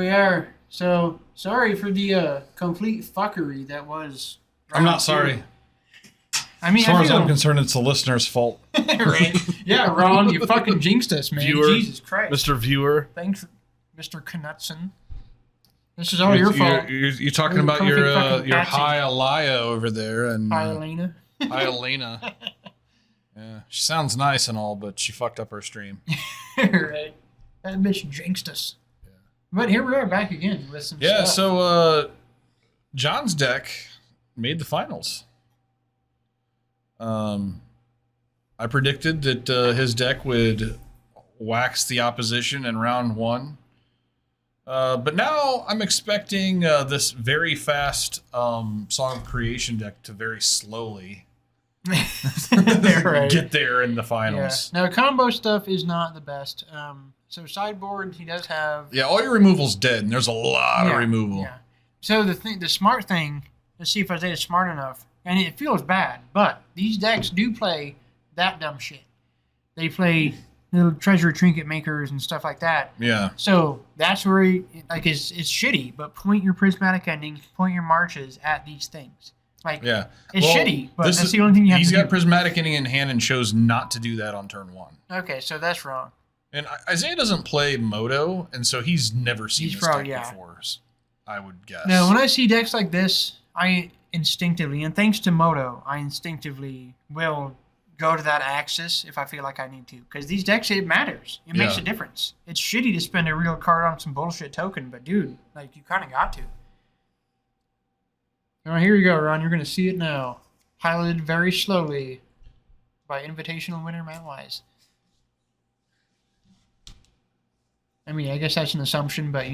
we are. So, sorry for the complete fuckery that was... I'm not sorry. I mean, as far as I'm concerned, it's the listener's fault. Right? Yeah, Ron, you fucking jinxed us, man. Viewer, Jesus Christ. Mr. Viewer. Thanks, Mr. Knutson. This is all your fault. You're talking about your high Alaya over there. And hi, Elena. Hi, Elena. Yeah, she sounds nice and all, but she fucked up her stream. Right. That bitch jinxed us. Yeah. But here we are back again with some stuff. Yeah, so John's deck made the finals. I predicted that his deck would wax the opposition in round one. But now I'm expecting this very fast Song of Creation deck to very slowly right. get there in the finals. Yeah. Now, combo stuff is not the best. So sideboard, he does have... Yeah, all your removal's dead, and there's a lot of removal. Yeah. So the smart thing, let's see if Isaiah's smart enough, and it feels bad, but these decks do play that dumb shit. They play little treasure trinket makers and stuff like that. Yeah. So that's where it's shitty, but point your prismatic endings, point your marches at these things. It's shitty, but that's the only thing you have to do. He's got prismatic ending in hand and chose not to do that on turn one. Okay, so that's wrong. And Isaiah doesn't play Moto, and so he's never seen this deck before, I would guess. Now, when I see decks like this, I instinctively, and thanks to Moto, I instinctively will go to that axis if I feel like I need to. Because these decks, it matters. It makes a difference. It's shitty to spend a real card on some bullshit token, but dude, you kind of got to. All right, here you go, Ron. You're going to see it now. Piloted very slowly by Invitational winner Matt Wise. I mean, I guess that's an assumption, but,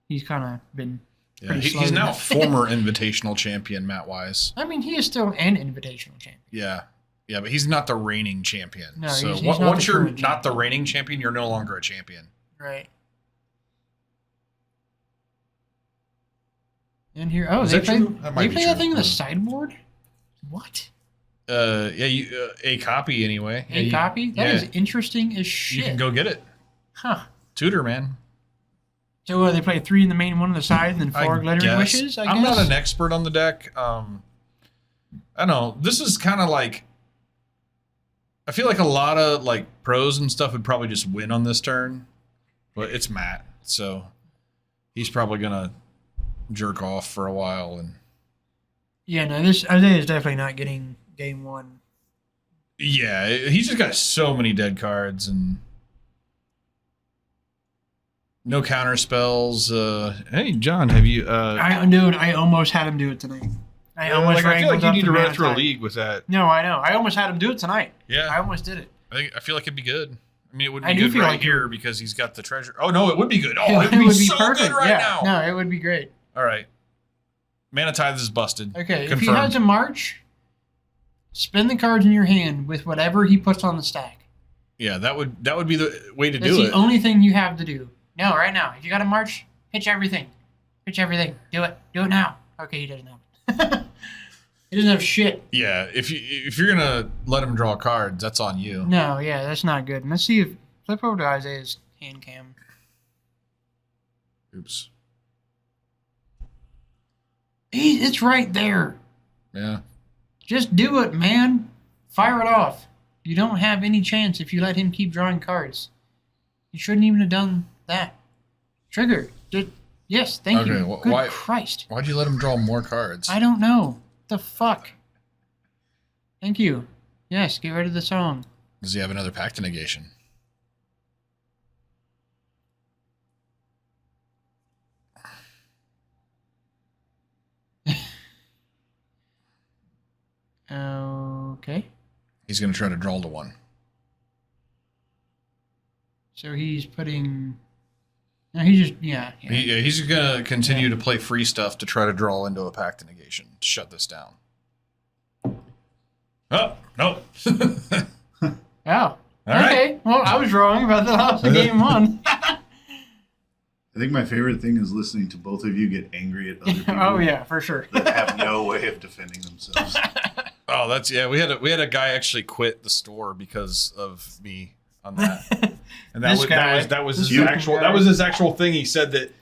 he's kind of been pretty slow. He's now former Invitational champion, Matt Wise. I mean, he is still an Invitational champion. Yeah. Yeah, but he's not the reigning champion. No, so he's once you're not the reigning champion, you're no longer a champion. Right. And here, they play that thing in the sideboard? What? A copy anyway. A copy? That is interesting as shit. You can go get it. Huh. Tutor, man. So they play 3 in the main, 1 on the side, and then 4 glittering wishes, I guess? I'm not an expert on the deck. I don't know. This is kind of like... I feel like a lot of pros and stuff would probably just win on this turn. But it's Matt, so he's probably going to jerk off for a while. And yeah, no, this Isaiah is definitely not getting game 1. Yeah, he's just got so many dead cards and... No counter spells. Hey, John, have you... I almost had him do it tonight. I feel like you need to run through a league with that. No, I know. I almost had him do it tonight. Yeah. I almost did it. I feel like it'd be good. I mean, it would be good right here because he's got the treasure. Oh, no, it would be good. Oh, it would be so perfect. Good right now. No, it would be great. All right. Mana Tithe is busted. Okay, Confirmed. If he has a march, spend the cards in your hand with whatever he puts on the stack. Yeah, that would be the way to do it. That's the only thing you have to do. No, right now. If you got a march, pitch everything. Pitch everything. Do it. Do it now. Okay, he doesn't have it. He doesn't have shit. Yeah, if you're gonna let him draw cards, that's on you. No, yeah, that's not good. And let's see if flip over to Isaiah's hand cam. Oops. It's right there. Yeah. Just do it, man. Fire it off. You don't have any chance if you let him keep drawing cards. You shouldn't even have done that. Trigger. Yes, thank you. Good Christ. Why'd you let him draw more cards? I don't know. The fuck? Thank you. Yes, get rid of the song. Does he have another pact to negation? Okay. He's going to try to draw to 1. So he's putting... No, he just... Yeah. He's going to continue to play free stuff to try to draw into a pact to negation to shut this down. Oh, no. Oh. All okay. Right. Well, I was wrong about the loss of game 1. I think my favorite thing is listening to both of you get angry at other people. Oh, yeah, for sure. That have no way of defending themselves. Oh, that's... Yeah, we had a guy actually quit the store because of me on that. And that was his actual thing. He said that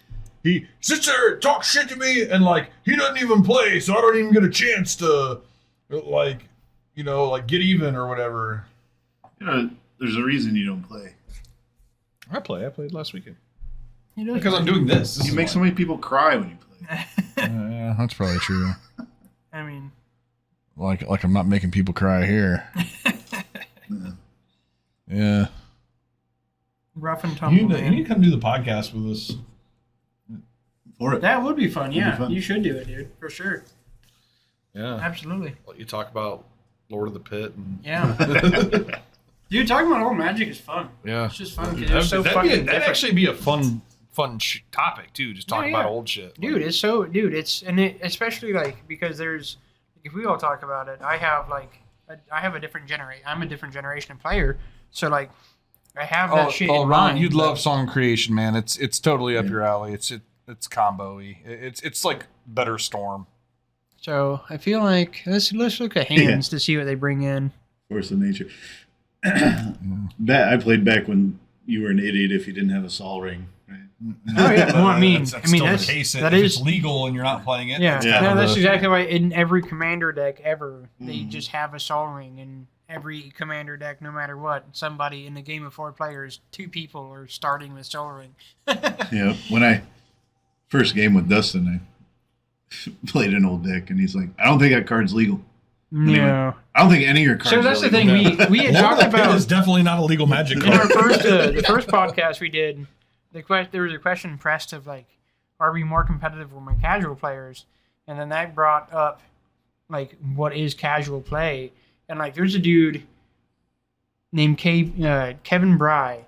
he sits there and talks shit to me, and like he doesn't even play, so I don't even get a chance to like get even or whatever. There's a reason you don't play. I played last weekend. Because I'm doing this. You make so many people cry when you play. Yeah, that's probably true. I mean, like I'm not making people cry here. Yeah. Rough and tumble. You need to come do the podcast with us. For it. That would be fun. Yeah, fun. You should do it, dude, for sure. Yeah. Absolutely. Let you talk about Lord of the Pit. And... Yeah. Dude, talking about old Magic is fun. Yeah. It's just fun because it's so fucking that'd different. actually be a fun topic too. Just talking about old shit. Dude, especially like because if we all talk about it, I have a different generation. I'm a different generation of player, so like I have that shit. Oh, in Ron, mind, you'd but- love song creation, man. It's totally up your alley. It's combo-y. It's like Better Storm. So I feel like let's look at hands to see what they bring in. Force of nature. I played back when you were an idiot if you didn't have a Sol Ring. Right? Oh yeah, well, I mean, that's still the case. that if is it's legal and you're not playing it. Yeah, Yeah. no, that's exactly why in every commander deck ever, they Mhm. just have a Sol Ring in every commander deck, no matter what. Somebody in the game of 4 players, 2 people are starting with Sol Ring. Yeah. When I first game with Dustin, I played an old deck, and he's like, "I don't think that card's legal. No. I don't think any of your cards." So that's are the legal." thing we had Lord talked of the Pit about is definitely not a legal Magic in our card. the first podcast we did. There was a question pressed of like, are we more competitive with my casual players? And then that brought up like, what is casual play? And like, there's a dude named Kevin Bry,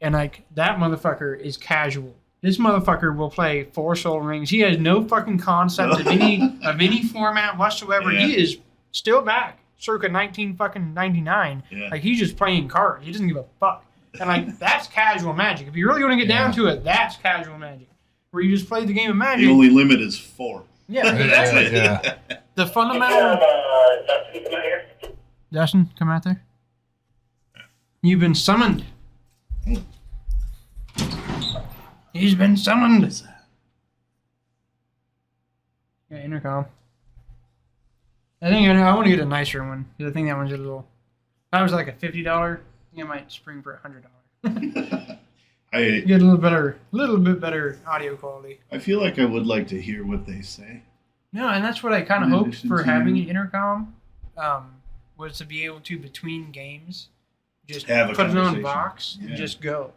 and like that motherfucker is casual. This motherfucker will play 4 Sol Rings. He has no fucking concept of any format whatsoever. Yeah. He is still back, circa 1999. Yeah. Like he's just playing cards. He doesn't give a fuck. And like that's casual Magic. If you really want to get down to it, that's casual Magic, where you just play the game of Magic. The only limit is 4. Yeah, exactly. Yeah. The fundamental. Justin, come out there. You've been summoned. He's been summoned. Yeah, intercom. I want to get a nicer one because I think that one's a little. That was like a $50. I think I might spring for $100. I Get a little bit better audio quality. I feel like I would like to hear what they say. No, and that's what I kind of In hoped addition for to- having an intercom, was to be able to, between games, just Have a put it on conversation. box and Yeah. just go,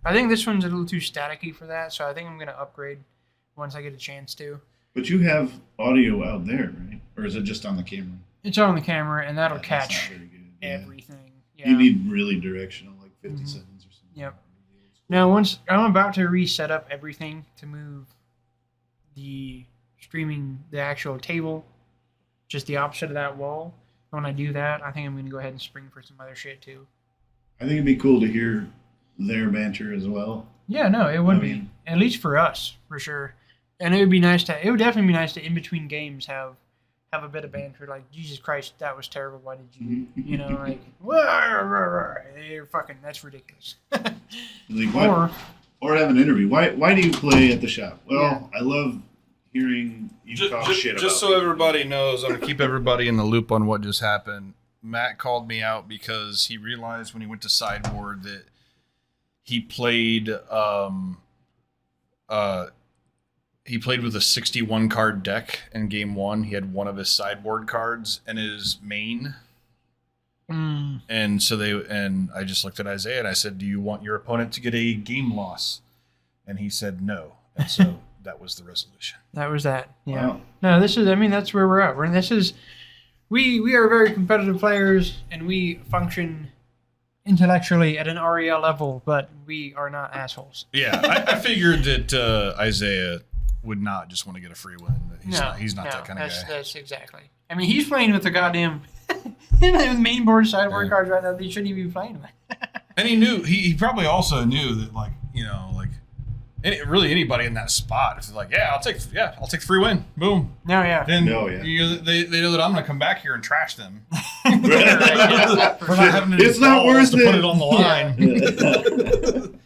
I think this one's a little too staticky for that, so I think I'm going to upgrade once I get a chance to. But you have audio out there, right? Or is it just on the camera? It's on the camera, and that'll Yeah, that's catch not very good. Yeah. everything. Yeah. You need really directional, like 50 Mhm. seconds or something. Yep. Now, once I'm about to reset up everything to move the actual table, just the opposite of that wall. When I do that, I think I'm going to go ahead and spring for some other shit too. I think it'd be cool to hear their banter as well. Yeah, no, it would I be. mean- At least for us, for sure. And it would definitely be nice to, in between games, have a bit of banter. Like, Jesus Christ, that was terrible. Why did you, like, you're fucking, that's ridiculous. Like, what? Or have an interview. Why do you play at the shop? Well, I love hearing you talk shit about Just so people. everybody knows, I'm going to keep everybody in the loop on what just happened. Matt called me out because he realized when he went to Sideboard that he played with a 61 card deck in game 1. He had one of his sideboard cards in his main. Mm. And I just looked at Isaiah and I said, "Do you want your opponent to get a game loss?" And he said no. And so that was the resolution. That was that. Yeah. Wow. No, that's where we're at. We are very competitive players, and we function intellectually at an REL level, but we are not assholes. Yeah, I figured that Isaiah would not just want to get a free win. He's not that kind of guy. That's exactly. I mean, he's playing with the goddamn main board sideboard cards right now that he shouldn't even be playing with. And he knew, he probably also knew that, really anybody in that spot, if they're like, I'll take the free win. Boom. No, yeah. Then No, yeah. they know that I'm going to come back here and trash them. For For not having any It's not balls worth to it. put it on the line.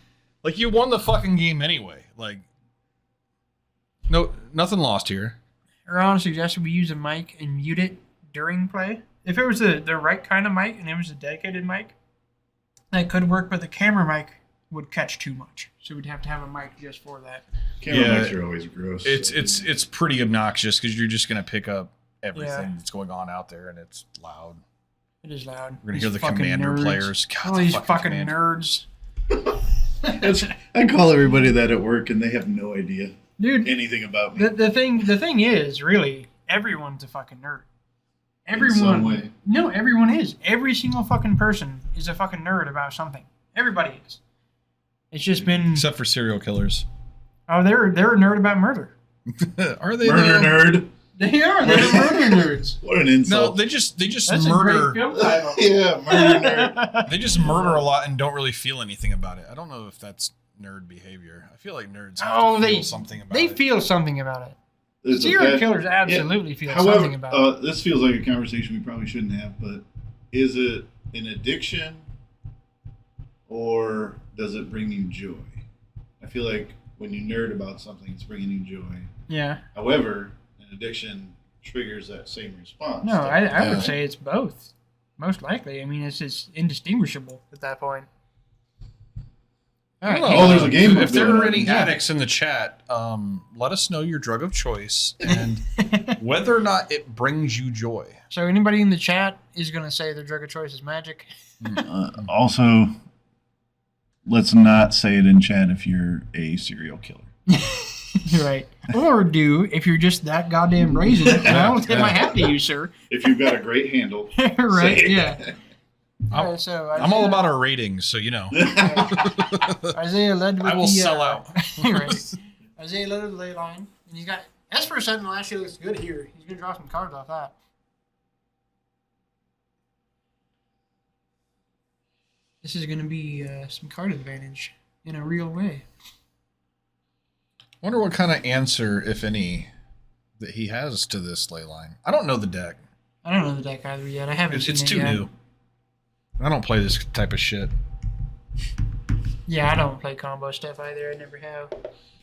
Like, you won the fucking game anyway. Like, No, nothing lost here. Erana suggested we use a mic and mute it during play. If it was the right kind of mic and it was a dedicated mic, that could work, but the camera mic would catch too much. So we'd have to have a mic just for that. Camera mics are always gross. It's pretty obnoxious because you're just going to pick up everything that's going on out there, and it's loud. It is loud. We're going to hear the Commander players. God, all these fucking nerds. I call everybody that at work, and they have no idea anything about me. The thing is, really, everyone's a fucking nerd. Everyone. In some way. No, everyone is. Every single fucking person is a fucking nerd about something. Everybody is. It's just been... Except for serial killers. Oh, they're a nerd about murder. Are they? Murder nerd? They are. They're murder nerds. What an insult. No, they just That's murder. A great film title. Yeah, murder nerd. They just murder a lot and don't really feel anything about it. I don't know if that's nerd behavior. I feel like nerds have to feel something about it. They feel something about it. There's Serial killers absolutely feel something about it. This feels like a conversation we probably shouldn't have, but is it an addiction or does it bring you joy? I feel like when you nerd about something, it's bringing you joy. Yeah. However, an addiction triggers that same response. No, I would say it's both. Most likely. I mean, it's just indistinguishable at that point. All right. Oh, there's a game. If there are any addicts in the chat, let us know your drug of choice and whether or not it brings you joy. So anybody in the chat is going to say their drug of choice is magic? Also, let's not say it in chat if you're a serial killer. Right. Or if you're just that goddamn brazen. Well, it might have to you, sir. If you've got a great handle. Right, yeah. I'm, so I'm all about our ratings, so you know. Isaiah led with I will sell out. Right. Isaiah led with the ley line. And he's got Esper Sentinel actually looks good here. He's going to draw some cards off that. This is going to be some card advantage in a real way. I wonder what kind of answer, if any, that he has to this ley line. I don't know the deck. I don't know the deck either yet. I haven't seen It's it too yet. new. I don't play this type of shit. Yeah, I don't play combo stuff either. I never have.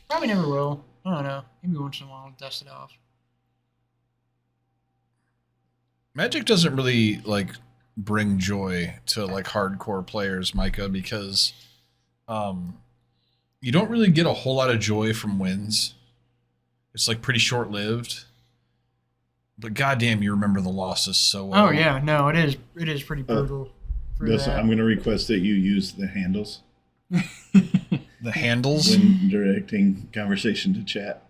Probably never will. I don't know. Maybe once in a while I'll dust it off. Magic doesn't really bring joy to hardcore players, Micah, because you don't really get a whole lot of joy from wins. It's pretty short lived. But goddamn, you remember the losses so well. Oh yeah, no, it is. It is pretty brutal. I'm going to request that you use the handles. The handles? When directing conversation to chat.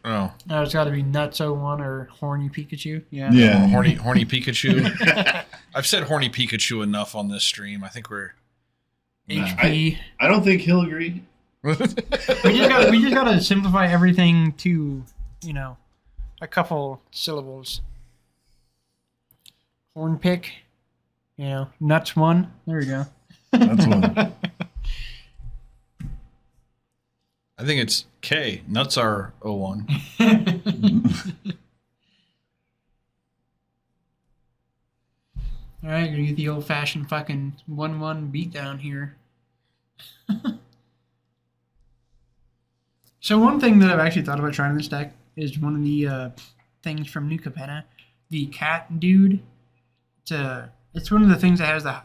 Oh. No, it's got to be Nuts01 or Horny Pikachu. Yeah. Yeah. Horny Pikachu. I've said Horny Pikachu enough on this stream. I think we're... HP. I don't think he'll agree. We just got to simplify everything to, a couple syllables. Horn pick, nuts one. There we go. That's one. I think it's K. Nuts are 01. All right, gonna get the old-fashioned fucking 1-1 beatdown here. So one thing that I've actually thought about trying in this deck is one of the things from New Capenna, the cat dude. It's one of the things that has the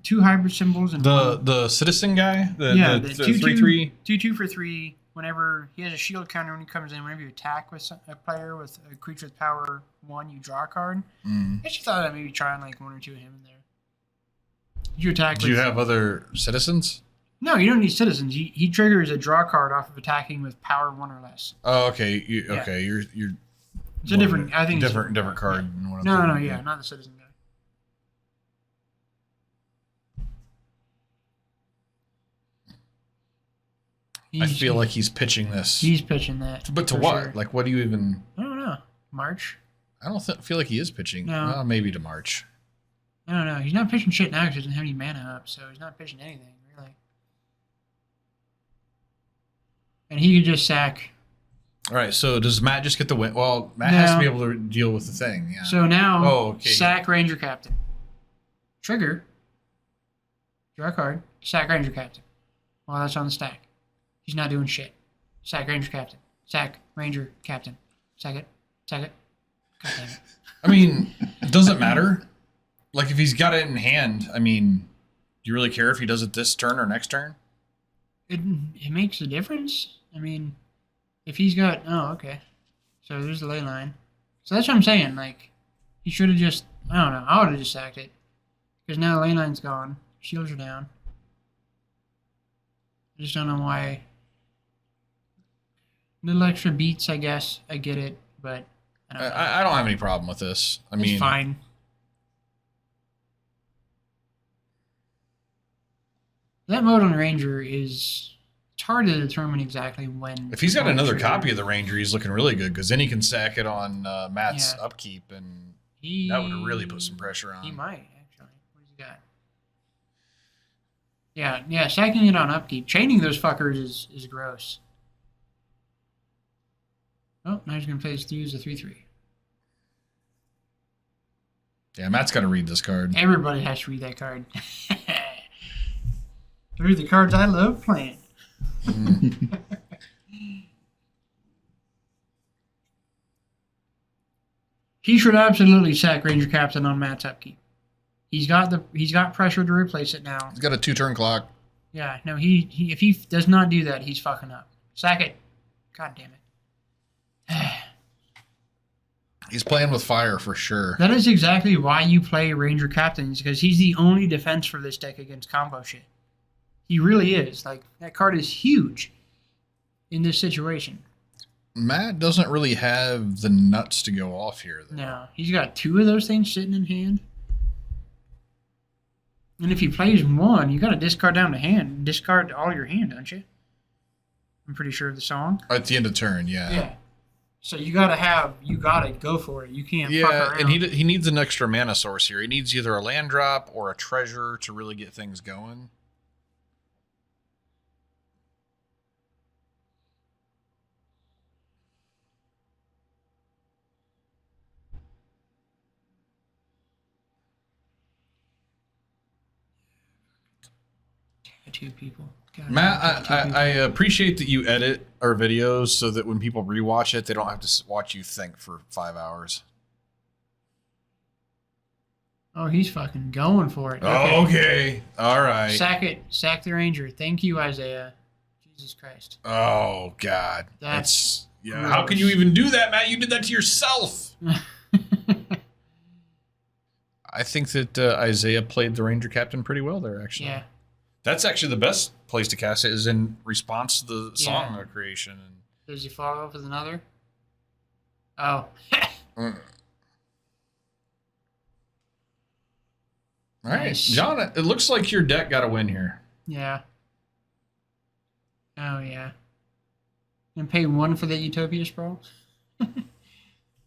two hybrid symbols and the citizen guy. The 3/3 2/2 for 3. Whenever he has a shield counter when he comes in, whenever you attack with a player with a creature with power 1, you draw a card. I actually thought I'd maybe try one or two of him in there. You attack. Do you have other citizens? No, you don't need citizens. He triggers a draw card off of attacking with power 1 or less. Oh, okay. You're. It's a different. I think different card. Yeah. Than No, yeah, not the citizen guy. I feel like he's pitching this. He's pitching that. But to what? Sure. What do you even... I don't know. March? I don't feel like he is pitching. No. Well, maybe to March. I don't know. He's not pitching shit now because he doesn't have any mana up, so he's not pitching anything, really. And he could just sack. All right, so does Matt just get the win? Well, Matt has to be able to deal with the thing, yeah. So now, sack Ranger Captain. Trigger. Draw a card. Sack Ranger Captain. Well, that's on the stack. He's not doing shit. Sack Ranger Captain. Sack Ranger Captain. Sack it. Sack it. God damn it. I mean, does it matter? Like, if he's got it in hand, I mean, do you really care if he does it this turn or next turn? It makes a difference. I mean, if he's got... Oh, okay. So there's the ley line. So that's what I'm saying. Like, he should have just... I don't know. I would have just sacked it. Because now the ley line's gone. Shields are down. I just don't know why. Little extra beats, I guess. I get it, but I don't know. I don't have any problem with this. I mean, it's fine. That mode on the Ranger is... It's hard to determine exactly when... If he's got another copy of the Ranger, he's looking really good, because then he can sack it on Matt's upkeep, and that would really put some pressure on. He might, actually. What has he got? Yeah, sacking it on upkeep. Chaining those fuckers is gross. Oh, now he's going to play his Thews a 3-3. Yeah, Matt's got to read this card. Everybody has to read that card. Those are the cards I love playing. He should absolutely sack Ranger Captain on Matt's upkeep. He's got pressure to replace it now. He's got a 2-turn clock. Yeah, no, if he does not do that, he's fucking up. Sack it. God damn it. He's playing with fire for sure. That is exactly why you play Ranger Captains, because he's the only defense for this deck against combo shit. He really is. Like, that card is huge in this situation. Matt doesn't really have the nuts to go off here, though. No, he's got 2 of those things sitting in hand. And if he plays 1, you got to discard down to hand. Discard all your hand, don't you? I'm pretty sure of the song. At the end of turn, yeah. Yeah. So you gotta go for it. You can't fuck around. And he needs an extra mana source here. He needs either a land drop or a treasure to really get things going. Two people. Matt, I appreciate that you edit our videos so that when people rewatch it, they don't have to watch you think for 5 hours. Oh, he's fucking going for it. Okay. All right. Sack it. Sack the Ranger. Thank you, Isaiah. Jesus Christ. Oh, God. That's yeah. gross. How can you even do that, Matt? You did that to yourself. I think that Isaiah played the Ranger Captain pretty well there, actually. Yeah. That's actually the best place to cast it, is in response to the song creation. Does he follow up with another? Oh. All right, Nice. John, it looks like your deck got a win here. Yeah. Oh, yeah. And pay 1 for the Utopia Sprawl?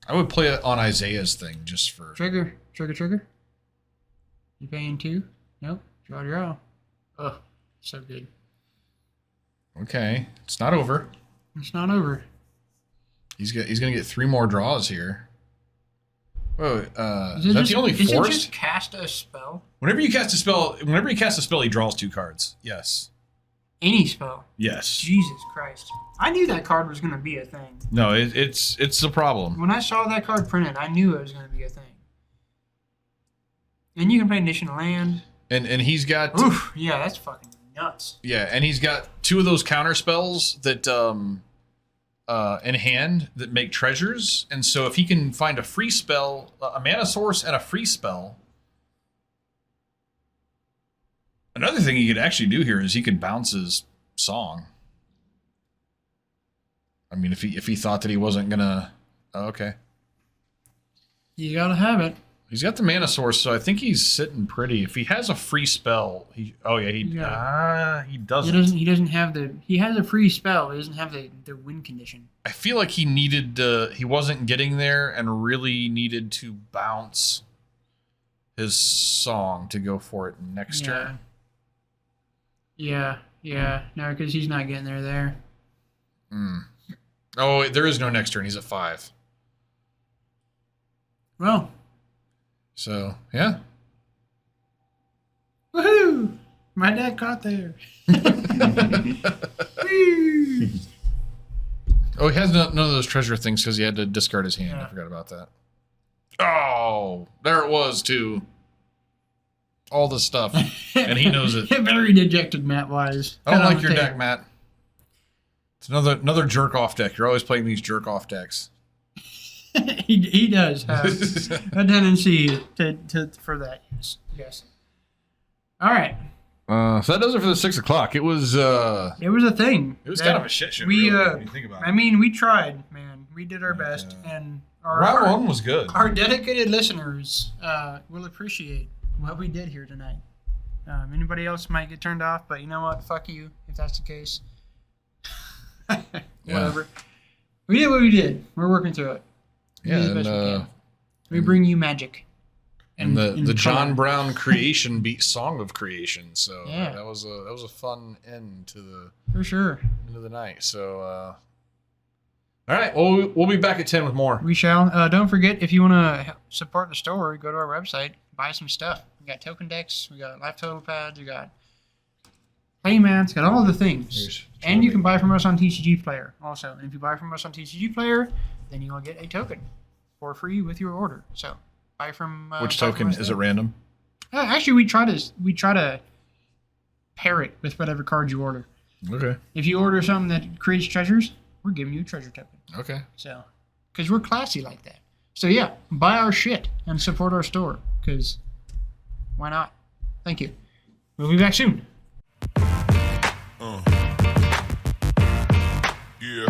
I would play it on Isaiah's thing just for... Trigger. You paying 2? Nope. Draw. Oh, so good. Okay, it's not over. It's not over. He's gonna get 3 more draws here. Whoa, is that just, the only is forced? It just cast a spell? Whenever he casts a spell, he draws 2 cards. Yes. Any spell? Yes. Jesus Christ! I knew that card was gonna be a thing. No, it's a problem. When I saw that card printed, I knew it was gonna be a thing. And you can play additional land. And he's got... Oof, yeah, that's fucking nuts. Yeah, and he's got 2 of those counter spells that in hand that make treasures. And so if he can find a free spell, a mana source and a free spell. Another thing he could actually do here is he could bounce his song. I mean, if he thought that he wasn't gonna... Oh, okay. You gotta have it. He's got the mana source, so I think he's sitting pretty. If he has a free spell, he doesn't. He doesn't have the. He has a free spell. He doesn't have the win condition. I feel like he needed. He wasn't getting there, and really needed to bounce his song to go for it next turn. Yeah. No, because he's not getting there. Oh, there is no next turn. He's at 5. Well. So, yeah. Woohoo! My dad caught there. Woo! Oh, he has none of those treasure things because he had to discard his hand. I forgot about that. Oh, there it was, too. All the stuff. And he knows it. Very dejected, Matt-wise. I don't like your deck, Matt. It's another jerk-off deck. You're always playing these jerk-off decks. he does have a tendency for that. Yes. All right. So that does it for the 6 o'clock. It was a thing. It was kind of a shit show. We really, when you think about it. I mean, we tried, man. We did our best, and round one was good. Our dedicated listeners will appreciate what we did here tonight. Anybody else might get turned off, but you know what? Fuck you if that's the case. Whatever. We did what we did. We're working through it. We bring you magic. And the John Brown creation beat Song of Creation, so that was a fun end to the for sure end of the night. So all right, well we'll be back at 10 with more. We shall. Don't forget, if you want to support the store, go to our website, buy some stuff. We got token decks, we got life total pads, we got playmats, got all the things. And you can buy from us on TCG Player also. And if you buy from us on TCG Player, then you will get a token for free with your order. So buy from which token is it? Random? Actually, we try to pair it with whatever card you order. Okay. If you order something that creates treasures, we're giving you a treasure token. Okay. So, because we're classy like that. So yeah, buy our shit and support our store. Because why not? Thank you. We'll be back soon. Yeah.